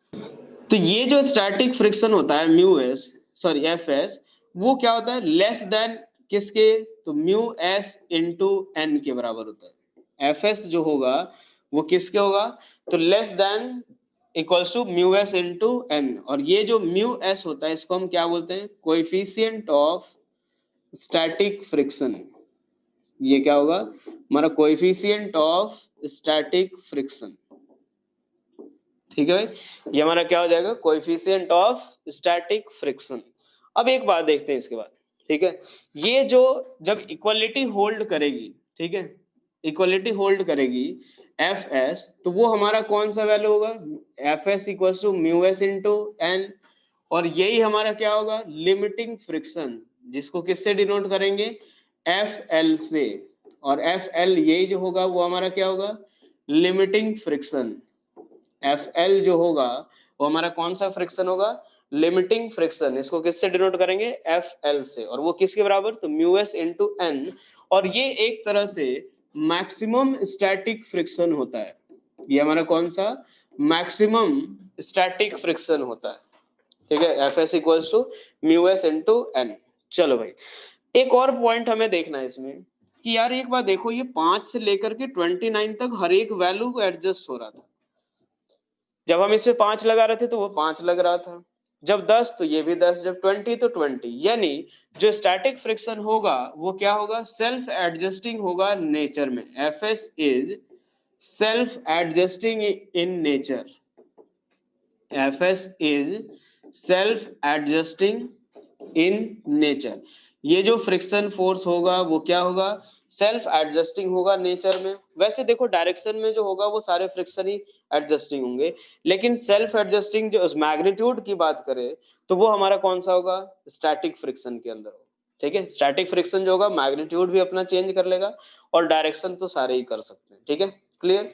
तो ये जो स्टैटिक फ्रिक्शन होता है mu S sorry F S, वो क्या होता है, लेस देन किसके, तो म्यू एस इंटू एन के बराबर होता है। एफ एस जो होगा वो किसके होगा, तो less than equals to mu S into N, और ये जो म्यू एस होता है इसको हम क्या बोलते हैं, कोएफिशिएंट ऑफ स्टैटिक फ्रिक्शन। ये क्या होगा हमारा कोएफिशिएंट ऑफ स्टैटिक फ्रिक्शन। ठीक है भाई, ये हमारा क्या हो जाएगा, कोएफिशिएंट ऑफ स्टैटिक फ्रिक्शन। अब एक बात देखते हैं इसके बाद, ठीक है, ये जो जब इक्वलिटी होल्ड करेगी, ठीक है, इक्वलिटी होल्ड करेगी एफ एस, तो वो हमारा कौन सा वैल्यू होगा, F S equal to mu S into N, और यही हमारा क्या होगा, लिमिटिंग फ्रिक्शन, जिसको किससे डिनोट करेंगे, एफ एल से, और एफ एल यही जो होगा वो हमारा क्या होगा, लिमिटिंग फ्रिक्शन। एफ एल जो होगा वो हमारा कौन सा फ्रिक्शन होगा, लिमिटिंग फ्रिक्शन। इसको किससे डिनोट करेंगे, एफ एल से, और वो किसके बराबर, तो म्यू एस इंटू एन। और ये एक तरह से मैक्सिमम स्टैटिक फ्रिक्शन होता है, ये हमारा कौन सा, मैक्सिमम स्टैटिक फ्रिक्शन होता है। ठीक है, F S equals to mu S into N. चलो भाई, एक और पॉइंट हमें देखना है इसमें कि यार एक बार देखो, ये 5 से लेकर के 29 तक हर एक वैल्यू को एडजस्ट हो रहा था। जब हम इसमें 5 लगा रहे थे तो वो 5 लग रहा था, जब 10 तो ये भी 10, जब 20 तो 20। यानी जो स्टैटिक फ्रिक्शन होगा वो क्या होगा, सेल्फ एडजस्टिंग होगा नेचर में। F S is self adjusting in nature, F S is self adjusting in nature. ये जो फ्रिक्शन फोर्स होगा वो क्या होगा, सेल्फ एडजस्टिंग होगा नेचर में। वैसे देखो डायरेक्शन में जो होगा वो सारे फ्रिक्शन ही एडजस्टिंग होंगे, लेकिन सेल्फ एडजस्टिंग जो मैग्नीट्यूड की बात करें तो वो हमारा कौन सा होगा, स्टैटिक फ्रिक्शन के अंदर होगा। ठीक है, स्टैटिक फ्रिक्शन जो होगा मैग्नीट्यूड भी अपना चेंज कर लेगा और डायरेक्शन तो सारे ही कर सकते हैं। ठीक है, क्लियर।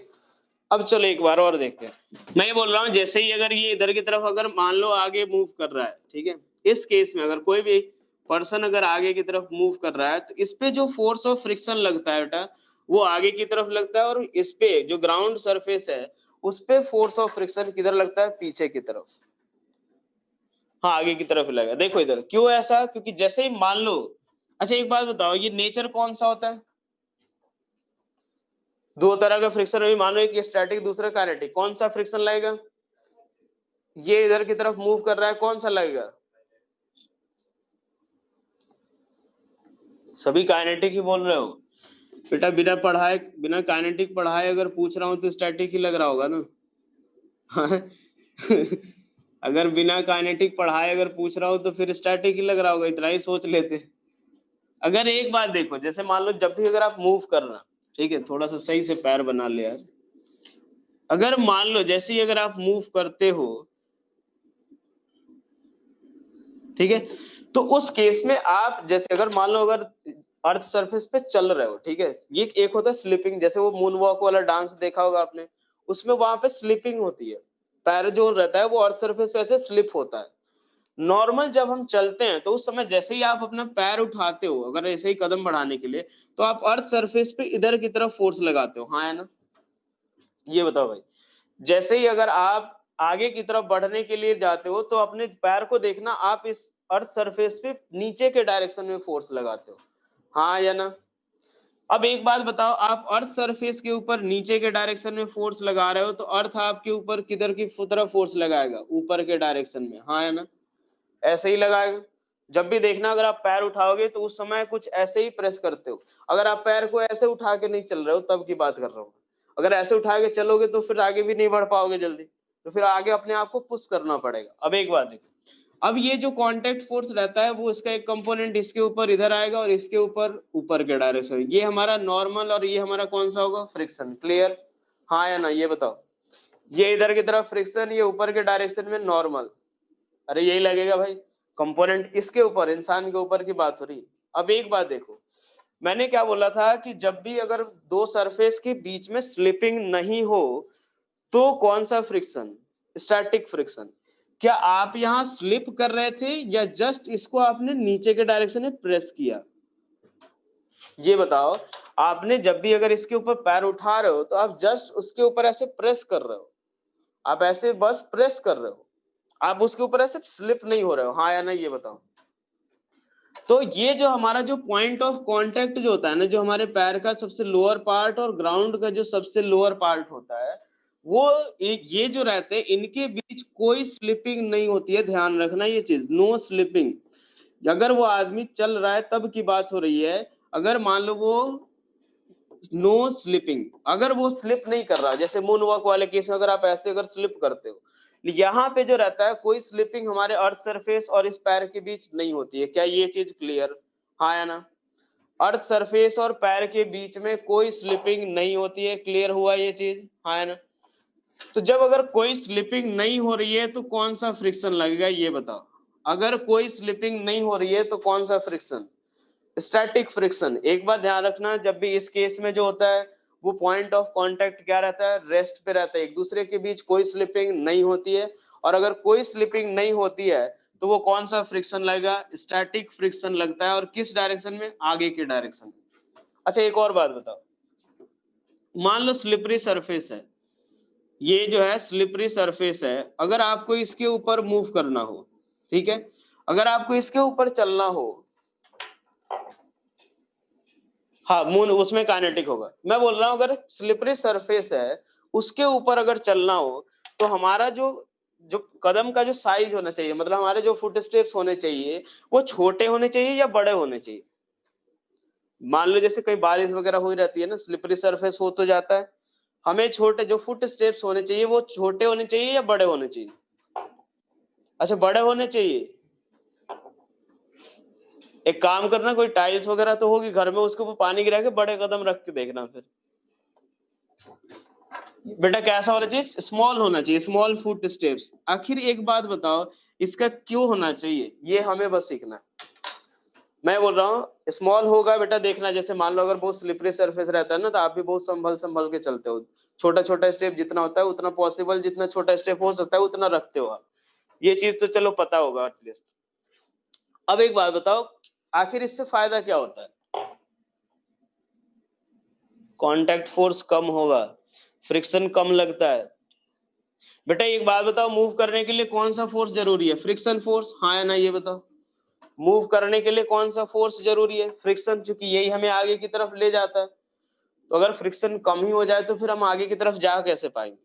अब चलो एक बार और देखते हैं। मैं ये बोल रहा हूँ जैसे ही अगर ये इधर की तरफ अगर मान लो आगे मूव कर रहा है, ठीक है, इस केस में अगर कोई भी पर्सन अगर आगे की तरफ मूव कर रहा है तो इस पे जो फोर्स ऑफ फ्रिक्शन लगता है बेटा वो आगे की तरफ लगता है, और इस पे जो ग्राउंड सरफेस है उस पे फोर्स ऑफ फ्रिक्शन किधर लगता है, पीछे की तरफ। हाँ आगे की तरफ लगेगा। देखो इधर क्यों ऐसा, क्योंकि जैसे ही मान लो, अच्छा एक बात बताओ, ये नेचर कौन सा होता है, दो तरह का फ्रिक्शन अभी मान लो एक स्टैटिक दूसरा काइनेटिक, कौन सा फ्रिक्शन लगेगा? ये इधर की तरफ मूव कर रहा है, कौन सा लगेगा? सभी काइनेटिक ही बोल रहे हो बेटा, बिना पढ़ाए बिना काइनेटिक पढ़ाए अगर पूछ रहा हूं तो स्टैटिक ही लग रहा होगा ना। अगर बिना काइनेटिक पढ़ाए अगर पूछ रहा हूं तो फिर स्टैटिक ही लग रहा होगा, इतना ही सोच लेते। अगर एक बात देखो, जैसे मान लो जब भी अगर आप मूव करना, ठीक है, थोड़ा सा सही से पैर बना ले यार। अगर मान लो जैसे ही अगर आप मूव करते हो, ठीक है, तो उस केस में आप जैसे अगर मान लो अगर अर्थ सरफेस पे चल रहे हो, ठीक है, ये एक होता है स्लिपिंग, जैसे वो मून वॉक वाला डांस देखा होगा आपने, उसमें वहां पे स्लिपिंग होती है, पैर जो रहता है वो अर्थ सरफेस पे ऐसे स्लिप होता है। नॉर्मल जब हम चलते हैं तो उस समय जैसे ही आप अपना पैर उठाते हो, अगर ऐसे ही कदम बढ़ाने के लिए, तो आप अर्थ सरफेस पे इधर की तरफ फोर्स लगाते हो, हाँ है ना? ये बताओ भाई, जैसे ही अगर आप आगे की तरफ बढ़ने के लिए जाते हो तो अपने पैर को देखना, आप इस अर्थ सरफेस पे नीचे के डायरेक्शन में फोर्स लगाते हो, हाँ या ना? अब एक बात बताओ, आप अर्थ सरफेस के ऊपर नीचे के डायरेक्शन में फोर्स लगा रहे हो तो अर्थ आपके ऊपर किधर की तरफ फोर्स लगाएगा? ऊपर के डायरेक्शन में, हाँ या ना? ऐसे ही लगाएगा। जब भी देखना अगर आप पैर उठाओगे तो उस समय कुछ ऐसे ही प्रेस करते हो। अगर आप पैर को ऐसे उठा के नहीं चल रहे हो तब की बात कर रहा हूँ। अगर ऐसे उठा के चलोगे तो फिर आगे भी नहीं बढ़ पाओगे जल्दी, तो फिर आगे अपने आप को पुश करना पड़ेगा। अब एक बात देखो, अब ये जो कांटेक्ट फोर्स रहता है वो इसका एक कंपोनेंट इसके ऊपर इधर आएगा और इसके ऊपर ऊपर के डायरेक्शन, ये हमारा नॉर्मल और ये हमारा कौन सा होगा? फ्रिक्शन। क्लियर, हाँ या ना? ये बताओ, ये इधर की तरफ फ्रिक्शन, ये ऊपर के डायरेक्शन में नॉर्मल। अरे यही लगेगा भाई, कंपोनेंट इसके ऊपर, इंसान के ऊपर की बात हो रही। अब एक बात देखो, मैंने क्या बोला था कि जब भी अगर दो सरफेस के बीच में स्लिपिंग नहीं हो तो कौन सा फ्रिक्शन? Static friction. क्या आप यहां स्लिप कर रहे थे या जस्ट इसको आपने नीचे के डायरेक्शन में प्रेस किया? ये बताओ, आपने जब भी अगर इसके ऊपर पैर उठा रहे हो तो आप जस्ट उसके ऊपर ऐसे प्रेस कर रहे हो, आप ऐसे बस प्रेस कर रहे हो, आप उसके ऊपर ऐसे स्लिप नहीं हो रहे हो, हाँ या नहीं? ये बताओ। तो ये जो हमारा जो पॉइंट ऑफ कांटेक्ट जो होता है ना, जो हमारे पैर का सबसे लोअर पार्ट और ग्राउंड का जो सबसे लोअर पार्ट होता है, वो ये जो रहते हैं इनके बीच कोई स्लिपिंग नहीं होती है, ध्यान रखना ये चीज, नो स्लिपिंग। अगर वो आदमी चल रहा है तब की बात हो रही है, अगर मान लो वो नो स्लिपिंग, अगर वो स्लिप नहीं कर रहा, जैसे मून वॉक वाले केस में अगर आप ऐसे अगर स्लिप करते हो, यहाँ पे जो रहता है कोई स्लिपिंग हमारे अर्थ सरफेस और इस पैर के बीच नहीं होती है। क्या ये चीज क्लियर, हाँ या ना? अर्थ सरफेस और पैर के बीच में कोई स्लिपिंग नहीं होती है, क्लियर हुआ ये चीज, हाँ या ना? तो जब अगर कोई स्लिपिंग नहीं हो रही है तो कौन सा फ्रिक्शन लगेगा ये बताओ? अगर कोई स्लिपिंग नहीं हो रही है तो कौन सा फ्रिक्शन? Static friction. एक बात ध्यान रखना, जब भी इस केस में जो होता है वो पॉइंट ऑफ कांटेक्ट क्या रहता है? रेस्ट पे रहता है, एक दूसरे के बीच कोई स्लिपिंग नहीं होती है। और अगर कोई स्लिपिंग नहीं होती है तो वो कौन सा फ्रिक्शन लगेगा? स्टैटिक फ्रिक्शन लगता है। और किस डायरेक्शन में? आगे के डायरेक्शन में। अच्छा एक और बात बताओ, मान लो स्लिपरी सरफेस है, ये जो है स्लिपरी सरफेस है, अगर आपको इसके ऊपर मूव करना हो, ठीक है, अगर आपको इसके ऊपर चलना हो, हाँ मून उसमें काइनेटिक होगा। मैं बोल रहा हूं अगर स्लिपरी सरफेस है उसके ऊपर अगर चलना हो तो हमारा जो जो कदम का जो साइज होना चाहिए, मतलब हमारे जो फुट स्टेप्स होने चाहिए वो छोटे होने चाहिए या बड़े होने चाहिए? मान लो जैसे कहीं बारिश वगैरह हुई रहती है ना, स्लिपरी सरफेस हो तो जाता है, हमें छोटे जो फुट स्टेप्स होने चाहिए वो छोटे होने चाहिए या बड़े होने चाहिए? अच्छा बड़े होने चाहिए। एक काम करना, कोई टाइल्स वगैरह तो होगी घर में, उसके ऊपर पानी गिरा के बड़े कदम रख के देखना। फिर बेटा कैसा होना चाहिए? स्मॉल होना चाहिए, स्मॉल फुट स्टेप्स। आखिर एक बात बताओ, इसका क्यों होना चाहिए ये हमें बस सीखना है। मैं बोल रहा हूँ स्मॉल होगा बेटा, देखना जैसे मान लो अगर बहुत स्लिपरी सरफेस रहता है ना तो आप भी बहुत संभल संभल के चलते हो, छोटा छोटा स्टेप जितना होता है उतना पॉसिबल, जितना छोटा स्टेप हो सकता है उतना रखते हो आप, ये चीज तो चलो पता होगा एटलीस्ट। अब एक बात बताओ, आखिर इससे फायदा क्या होता है? कांटेक्ट फोर्स कम होगा, फ्रिक्शन कम लगता है। बेटा एक बात बताओ, मूव करने के लिए कौन सा फोर्स जरूरी है? फ्रिक्शन फोर्स, हाँ या ना? ये बताओ, मूव करने के लिए कौन सा फोर्स जरूरी है? फ्रिक्शन, क्योंकि यही हमें आगे की तरफ ले जाता है। तो अगर फ्रिक्शन कम ही हो जाए तो फिर हम आगे की तरफ जा कैसे पाएंगे।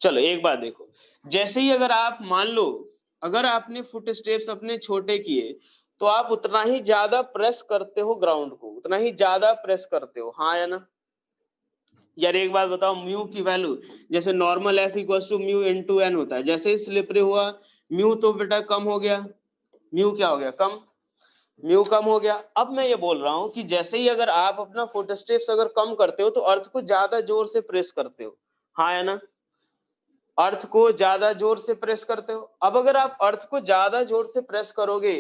चलो एक बात देखो, जैसे ही अगर आप मान लो अगर आपने फुट स्टेप्स अपने छोटे किए तो आप उतना ही ज्यादा प्रेस करते हो ग्राउंड को, उतना ही ज्यादा प्रेस करते हो, हाँ या ना। यार एक बात बताओ, म्यू की वैल्यू जैसे normal F equals to mu into N होता है, जैसे ही स्लिपरी हुआ म्यू तो बेटा कम हो गया, म्यू क्या हो गया, कम, म्यू कम हो गया। अब मैं ये बोल रहा हूं कि जैसे ही अगर आप अपना फुट स्टेप्स अगर कम करते हो तो अर्थ को ज्यादा जोर से प्रेस करते हो, हाँ या ना, अर्थ को ज्यादा जोर से प्रेस करते हो। अब अगर आप अर्थ को ज्यादा जोर से प्रेस करोगे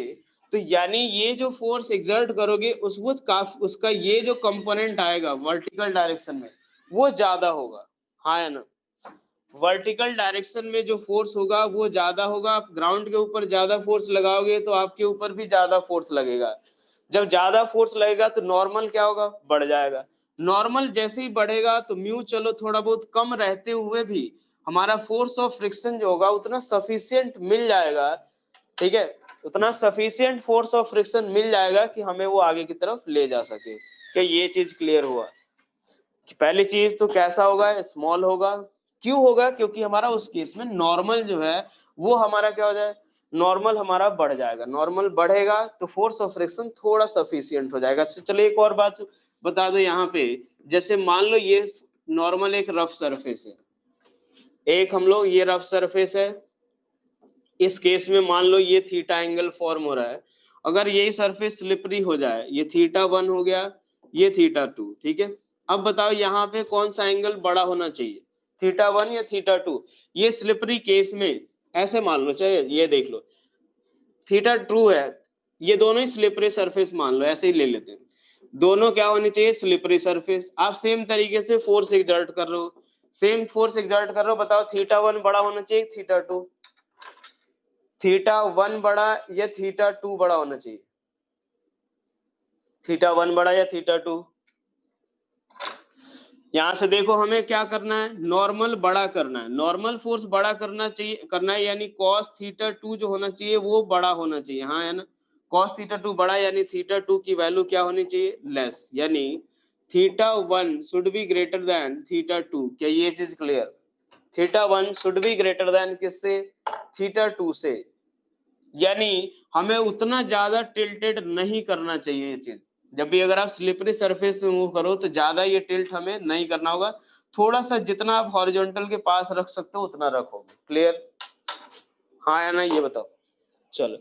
तो यानी ये जो फोर्स एक्सर्ट करोगे उसका ये जो कंपोनेंट आएगा वर्टिकल डायरेक्शन में वो ज्यादा होगा, हाँ या ना। वर्टिकल डायरेक्शन में जो फोर्स होगा वो ज्यादा होगा, आप ग्राउंड के ऊपर ज्यादा फोर्स लगाओगे तो आपके ऊपर भी ज्यादा फोर्स लगेगा। जब ज्यादा फोर्स लगेगा तो नॉर्मल क्या होगा, बढ़ जाएगा। नॉर्मल जैसे ही बढ़ेगा तो म्यू चलो थोड़ा बहुत कम रहते हुए भी हमारा फोर्स ऑफ फ्रिक्शन जो होगा उतना सफिशियंट मिल जाएगा, ठीक है, उतना सफिशियंट फोर्स ऑफ फ्रिक्शन मिल जाएगा कि हमें वो आगे की तरफ ले जा सके। क्या ये चीज क्लियर हुआ कि पहली चीज तो कैसा होगा, स्मॉल होगा। क्यों होगा, क्योंकि हमारा उस केस में नॉर्मल जो है वो हमारा क्या हो जाए, नॉर्मल हमारा बढ़ जाएगा, नॉर्मल बढ़ेगा तो फोर्स ऑफ फ्रिक्शन थोड़ा सफिशियंट हो जाएगा। चलो एक और बात बता दो यहाँ पे, जैसे मान लो ये नॉर्मल एक रफ सरफेस है, एक हम लोग ये रफ सरफेस है, इस केस में मान लो ये थीटा एंगल फॉर्म हो रहा है, अगर यही सरफेस स्लिपरी हो जाए, ये θ1 हो गया, ये θ2, ठीक है। अब बताओ यहाँ पे कौन सा एंगल बड़ा होना चाहिए, θ1 या θ2। ये स्लिपरी केस में ऐसे मान लो, चाहे ये देख लो θ2 है, ये दोनों ही स्लिपरी सरफेस मान लो, ऐसे ही ले लेते हैं, दोनों क्या होने चाहिए, स्लिपरी सरफेस। आप सेम तरीके से फोर्स एग्जर्ट कर रहे हो, सेम फोर्स एग्जर्ट कर रहे हो, बताओ θ1 बड़ा होना चाहिए θ2, θ1 बड़ा या θ2 बड़ा होना चाहिए, θ1 बड़ा या θ2। यहां से देखो हमें क्या करना है, नॉर्मल बड़ा करना है, नॉर्मल फोर्स बड़ा करना है यानी cos θ2 जो होना चाहिए वो बड़ा होना चाहिए, हाँ है ना। cos θ2 बड़ा यानी θ2 की वैल्यू क्या होनी चाहिए, लेस, यानी θ1 शुड बी ग्रेटर देन θ2। क्या ये चीज clear, θ1 should be greater than किससे, θ2 से, यानी हमें उतना ज्यादा टिल्टेड नहीं करना चाहिए ये चीज। जब भी अगर आप स्लिपरी सरफेस में मूव करो तो ज्यादा ये टिल्ट हमें नहीं करना होगा, थोड़ा सा जितना आप हॉरिजॉन्टल के पास रख सकते हो उतना रखोगे। क्लियर, हाँ या ना, ये बताओ। चलो